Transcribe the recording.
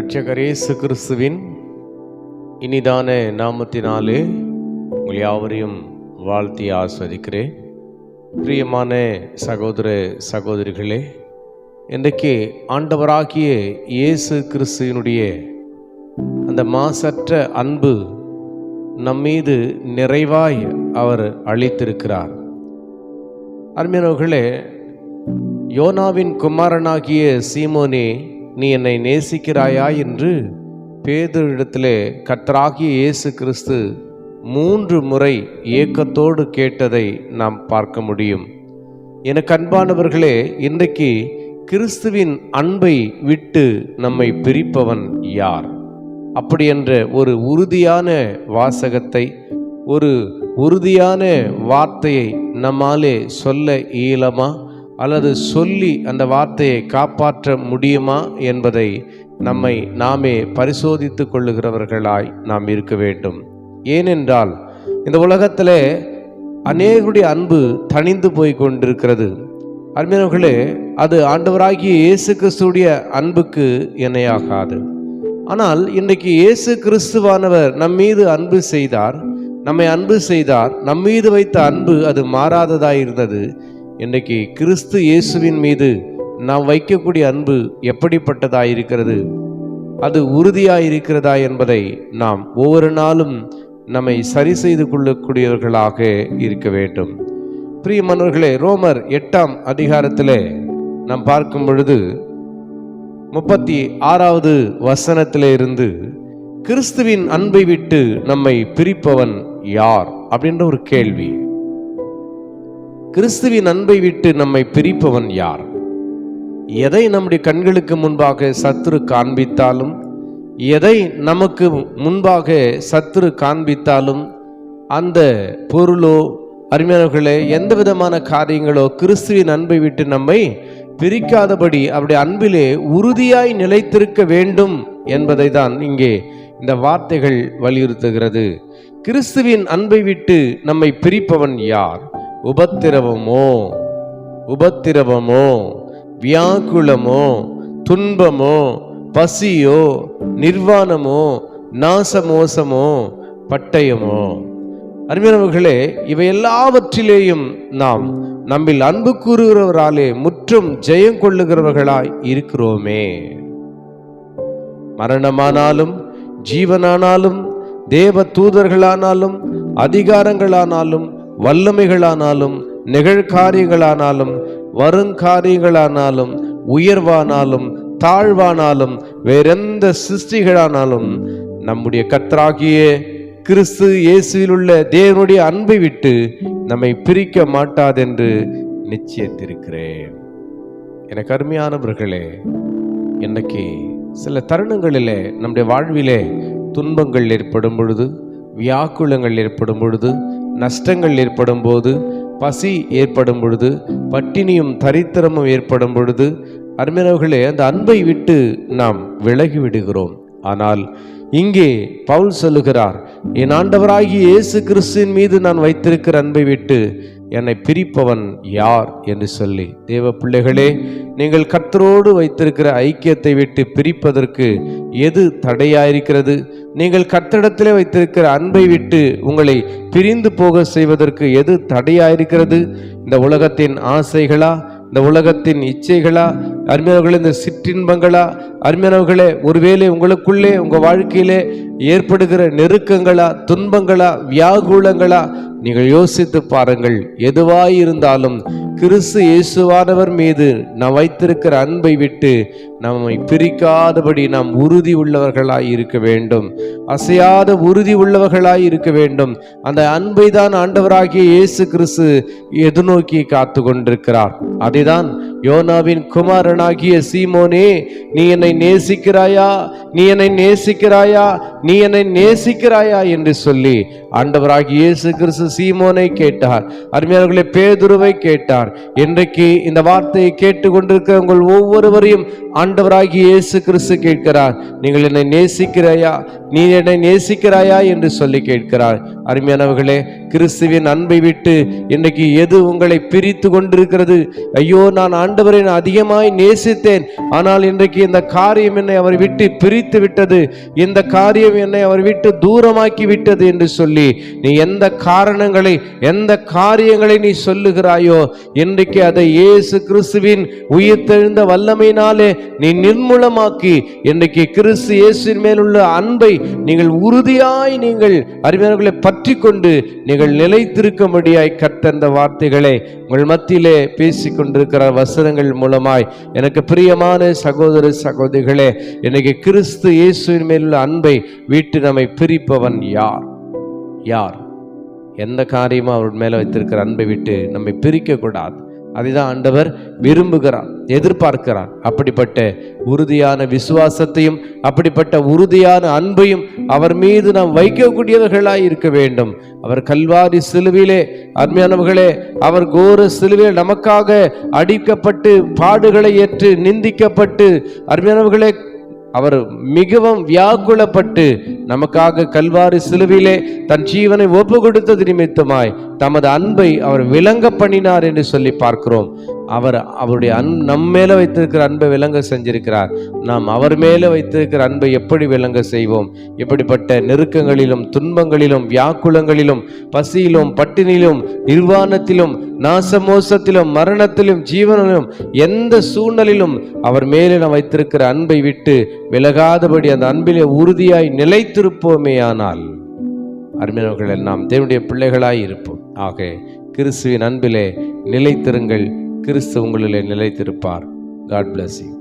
இரட்சகர் இயேசு கிறிஸ்துவின் இனிதான நாமத்தினாலே உங்கள் யாவரையும் வாழ்த்தி ஆஸ்வதிக்கிறேன். பிரியமான சகோதர சகோதரிகளே, இன்றைக்கு ஆண்டவராகிய இயேசு கிறிஸ்துவினுடைய அந்த மாசற்ற அன்பு நம்மீது நிறைவாய் அவர் அளித்திருக்கிறார். அருமையானவர்களே, யோனாவின் குமாரனாகிய சீமோனே, நீ என்னை நேசிக்கிறாயா என்று பேதுருவிடத்திலே கர்த்தராகிய இயேசு கிறிஸ்து 3 முறை ஏக்கத்தோடு கேட்டதை நாம் பார்க்க முடியும். எனக்கு அன்பானவர்களே, இன்றைக்கு கிறிஸ்துவின் அன்பை விட்டு நம்மை பிரிப்பவன் யார்? அப்படி என்ற ஒரு உறுதியான வாசகத்தை, ஒரு உறுதியான வார்த்தையை நம்மாலே சொல்ல இயலுமா அல்லது சொல்லி அந்த வார்த்தையை காப்பாற்ற முடியுமா என்பதை நம்மை நாமே பரிசோதித்து கொள்ளுகிறவர்களாய் நாம் இருக்க வேண்டும். ஏனென்றால் இந்த உலகத்திலே அநேகருடைய அன்பு தணிந்து போய் கொண்டிருக்கிறது. அருமையானவர்களே, அது ஆண்டவராகிய இயேசு கிறிஸ்துடைய அன்புக்கு இணையாகாது. ஆனால் இன்றைக்கு இயேசு கிறிஸ்துவானவர் நம்மீது அன்பு செய்தார், நம்மை அன்பு செய்தார். நம்மீது வைத்த அன்பு அது மாறாததாய் இருந்தது. இன்றைக்கு கிறிஸ்து இயேசுவின் மீது நாம் வைக்கக்கூடிய அன்பு எப்படிப்பட்டதாய் இருக்கிறது, அது உறுதியாய் இருக்கிறதா என்பதை நாம் ஒவ்வொரு நாளும் நம்மை சரி செய்து கொள்ளக்கூடியவர்களாக இருக்க வேண்டும். பிரியமானவர்களே, ரோமர் 8ஆம் அதிகாரத்திலே நாம் பார்க்கும் பொழுது 36வது வசனத்திலே இருந்து கிறிஸ்துவின் அன்பை விட்டு நம்மை பிரிப்பவன் யார் அப்படின்ற ஒரு கேள்வி. கிறிஸ்துவின் அன்பை விட்டு நம்மை பிரிப்பவன் யார்? எதை நம்முடைய கண்களுக்கு முன்பாக சத்துரு காண்பித்தாலும், எதை நமக்கு முன்பாக சத்துரு காண்பித்தாலும், அந்த பொருளோ அருமையானவர்களே எந்த விதமான காரியங்களோ கிறிஸ்துவின் அன்பை விட்டு நம்மை பிரிக்காதபடி அவருடைய அன்பிலே உறுதியாய் நிலைத்திருக்க வேண்டும் என்பதை தான் இங்கே இந்த வார்த்தைகள் வலியுறுத்துகிறது. கிறிஸ்துவின் அன்பை விட்டு நம்மை பிரிப்பவன் யார்? உபத்திரவமோ, வியாக்குலமோ, துன்பமோ, பசியோ, நிர்வாணமோ, நாசமோசமோ, பட்டயமோ. அருமையானவர்களே, இவை எல்லாவற்றிலேயும் நாம் நம்மில் அன்பு கூறுகிறவராலே முற்றும் ஜெயம் கொள்ளுகிறவர்களாய் இருக்கிறோமே. மரணமானாலும், ஜீவனானாலும், தேவ தூதர்களானாலும், அதிகாரங்களானாலும், வல்லமைகளானாலும், நிகழ்காரியங்களானாலும், வருங்காரியங்களானாலும், உயர்வானாலும், தாழ்வானாலும், வேறெந்த சிருஷ்டிகளானாலும் நம்முடைய கர்த்தராகிய கிறிஸ்து இயேசுவில் உள்ள தேவனுடைய அன்பை விட்டு நம்மை பிரிக்க மாட்டாதென்று நிச்சயித்திருக்கிறேன். எனக்கு அருமையானவர்களே, இன்னைக்கு சில தருணங்களிலே நம்முடைய வாழ்விலே துன்பங்கள் ஏற்படும் பொழுது, வியாக்குலங்கள் ஏற்படும் பொழுது, நஷ்டங்கள் ஏற்படும் போது, பசி ஏற்படும் பொழுது, பட்டினியும் தரித்திரமும் ஏற்படும் பொழுது, அருமையானவர்களே, அந்த அன்பை விட்டு நாம் விலகி விடுகிறோம். ஆனால் இங்கே பவுல் சொல்லுகிறார், என் ஆண்டவராகிய இயேசு கிறிஸ்துவின் மீது நான் வைத்திருக்கிற அன்பை விட்டு என்னை பிரிப்பவன் யார் என்று சொல்லி. தேவ பிள்ளைகளே, நீங்கள் கர்த்தரோடு வைத்திருக்கிற ஐக்கியத்தை விட்டு பிரிப்பதற்கு எது தடையாயிருக்கிறது? நீங்கள் கர்த்தரிடத்திலே வைத்திருக்கிற அன்பை விட்டு உங்களை பிரிந்து போக செய்வதற்கு எது தடையாயிருக்கிறது? இந்த உலகத்தின் ஆசைகளா? இந்த உலகத்தின் இச்சைகளா? அருமையானவர்களே, இந்த சிற்றின்பங்களா? அருமையானவர்களே, ஒருவேளை உங்களுக்குள்ளே உங்கள் வாழ்க்கையிலே ஏற்படுகிற நெருக்கங்களா, துன்பங்களா, வியாகுலங்களா? நீங்கள் யோசித்து பாருங்கள். எதுவாயிருந்தாலும் கிறிஸ்து இயேசுவானவர் மீது நாம் வைத்திருக்கிற அன்பை விட்டு நம்மை பிரிக்காதபடி நாம் உறுதி உள்ளவர்களாய் இருக்க வேண்டும். அசையாத உறுதி உள்ளவர்களாய் இருக்க வேண்டும். அந்த அன்பை தான் ஆண்டவராகிய இயேசு கிறிஸ்து எதிர்நோக்கி காத்து கொண்டிருக்கிறார். அதைதான் யோனாவின் குமாரனாகிய சீமோனே, நீ என்னை நேசிக்கிறாயா, நீ என்னை நேசிக்கிறாயா, நீ என்னை நேசிக்கிறாயா என்று சொல்லி ஆண்டவராகிய இயேசு கிறிஸ்து சீமோனை கேட்டார். அருமையானவர்களே, பேதுருவை கேட்டார். இன்றைக்கு இந்த வார்த்தையை கேட்டுக்கொண்டிருக்கிற உங்கள் ஒவ்வொருவரையும் ஆண்டவராகிய இயேசு கிறிஸ்து கேட்கிறார். நீங்கள் என்னை நேசிக்கிறாயா, நீ என்னை நேசிக்கிறாயா என்று சொல்லி கேட்கிறார். அருமையானவர்களே, கிறிஸ்துவின் அன்பை விட்டு இன்றைக்கு எது உங்களை பிரித்து கொண்டிருக்கிறது? ஐயோ, நான் ஆண்டவரை நான் அதிகமாய் நேசித்தேன், ஆனால் இன்றைக்கு இந்த காரியம் என்னை அவர் விட்டு பிரித்து விட்டது, இந்த காரியம் என்னை அவர் விட்டு தூரமாக்கி விட்டது என்று சொல்லி நீ எந்த காரணங்களை, எந்த காரியங்களை நீ சொல்லுகிறாயோ, இன்றைக்கு அதை இயேசு கிறிஸ்துவின் உயிர்த்தெழுந்த வல்லமையினாலே நீ நிர்மூலமாக்கி, இன்றைக்கு கிறிஸ்து இயேசுவின் மேலுள்ள அன்பை நீங்கள் உறுதியாய் நீங்கள் அறிஞர்களை பற்றி கொண்டு நீங்கள் நிலைத்திருக்கும்படியாய் கர்த்தர் இந்த வார்த்தைகளை உங்கள் மத்தியிலே பேசிக் கொண்டிருக்கிற வசனங்கள் மூலமாய் எனக்கு பிரியமான சகோதர சகோதரிகளே, இன்னைக்கு கிறிஸ்து இயேசுவின் மேலுள்ள அன்பை விட்டு நம்மை பிரிப்பவன் யார்? யார்? எந்த காரியமும் அவர் மேல வைத்திருக்கிற அன்பை விட்டு நம்மை பிரிக்க கூடாது. அதுதான் ஆண்டவர் விரும்புகிறார், எதிர்பார்க்கிறார். அப்படிப்பட்ட உறுதியான விசுவாசத்தையும் அப்படிப்பட்ட உறுதியான அன்பையும் அவர் மீது நாம் வைக்கக்கூடியவர்களாய் இருக்க வேண்டும். அவர் கல்வாரி சிலுவிலே, அருமையானவர்களே, அவர் கோர சிலுவையில் நமக்காக அடிக்கப்பட்டு பாடுகளை ஏற்று நிந்திக்கப்பட்டு, அருமையானவர்களே, அவர் மிகவும் வியாக்குலப்பட்டு நமக்காக கல்வாரி சிலுவிலே தன் ஜீவனை ஒப்பு கொடுத்தது நிமித்தமாய் தமது அன்பை அவர் விளங்க பண்ணினார் என்று சொல்லி பார்க்கிறோம். அவருடைய நம் மேல வைத்திருக்கிற அன்பை விளங்க செஞ்சிருக்கிறார். நாம் அவர் மேல வைத்திருக்கிற அன்பை எப்படி விளங்க செய்வோம்? இப்படிப்பட்ட நெருக்கங்களிலும் துன்பங்களிலும் வியாக்குலங்களிலும் பசியிலும் பட்டினிலும் நிர்வாணத்திலும் நாசமோசத்திலும் மரணத்திலும் ஜீவனிலும் எந்த சூழ்நிலையிலும் அவர் மேலே நாம் வைத்திருக்கிற அன்பை விட்டு விலகாதபடி அந்த அன்பிலே உறுதியாய் நிலைத்திருப்போமேயானால் அருமையானவர்களே, நாம் தேவனுடைய பிள்ளைகளாய் இருப்போம். ஆக கிறிஸ்துவின் அன்பிலே நிலைத்திருங்கள். கிறிஸ்து உங்களிலே நிலைத்திருப்பார். God bless you.